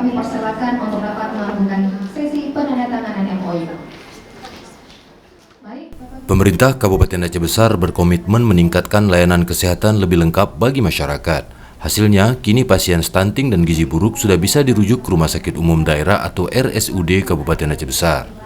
kami persilakan untuk dapat melakukan sesi penandatanganan MOU. Pemerintah Kabupaten Aceh Besar berkomitmen meningkatkan layanan kesehatan lebih lengkap bagi masyarakat. Hasilnya, kini pasien stunting dan gizi buruk sudah bisa dirujuk ke Rumah Sakit Umum Daerah atau RSUD Kabupaten Aceh Besar.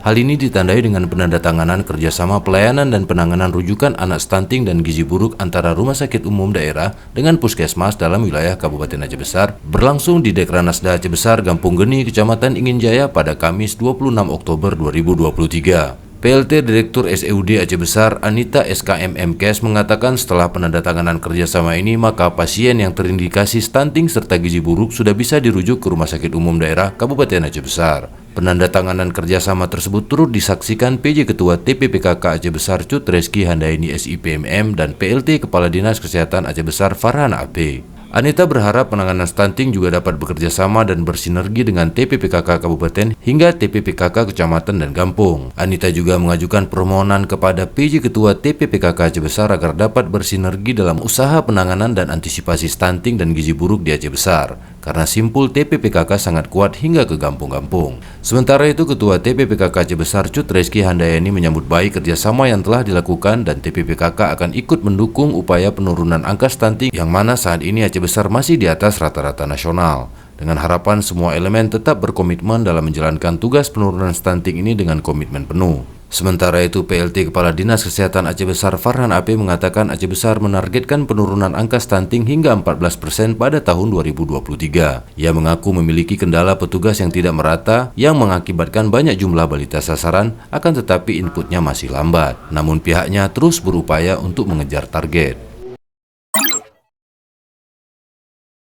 Hal ini ditandai dengan penandatanganan kerjasama pelayanan dan penanganan rujukan anak stunting dan gizi buruk antara Rumah Sakit Umum Daerah dengan Puskesmas dalam wilayah Kabupaten Aceh Besar berlangsung di Dekranasda Aceh Besar, Gampung Geni, Kecamatan Inginjaya pada Kamis 26 Oktober 2023. PLT Direktur SEUD Aceh Besar Anita SKMMKes mengatakan setelah penandatanganan kerjasama ini maka pasien yang terindikasi stunting serta gizi buruk sudah bisa dirujuk ke Rumah Sakit Umum Daerah Kabupaten Aceh Besar. Penandatanganan kerjasama tersebut turut disaksikan PJ Ketua TPPKK Aceh Besar Cut Reski Handaini SIPMM dan PLT Kepala Dinas Kesehatan Aceh Besar Farhan AP. Anita berharap penanganan stunting juga dapat bekerja sama dan bersinergi dengan TPPKK Kabupaten hingga TPPKK Kecamatan dan Kampung. Anita juga mengajukan permohonan kepada PJ Ketua TPPKK Aceh Besar agar dapat bersinergi dalam usaha penanganan dan antisipasi stunting dan gizi buruk di Aceh Besar, karena simpul TPPKK sangat kuat hingga ke kampung-kampung. Sementara itu, Ketua TPPKK Aceh Besar Cut Reski Handayani menyambut baik kerjasama yang telah dilakukan dan TPPKK akan ikut mendukung upaya penurunan angka stunting yang mana saat ini Aceh Besar masih di atas rata-rata nasional. Dengan harapan semua elemen tetap berkomitmen dalam menjalankan tugas penurunan stunting ini dengan komitmen penuh. Sementara itu, PLT Kepala Dinas Kesehatan Aceh Besar Farhan AP mengatakan Aceh Besar menargetkan penurunan angka stunting hingga 14% pada tahun 2023. Ia mengaku memiliki kendala petugas yang tidak merata yang mengakibatkan banyak jumlah balita sasaran, akan tetapi inputnya masih lambat. Namun pihaknya terus berupaya untuk mengejar target.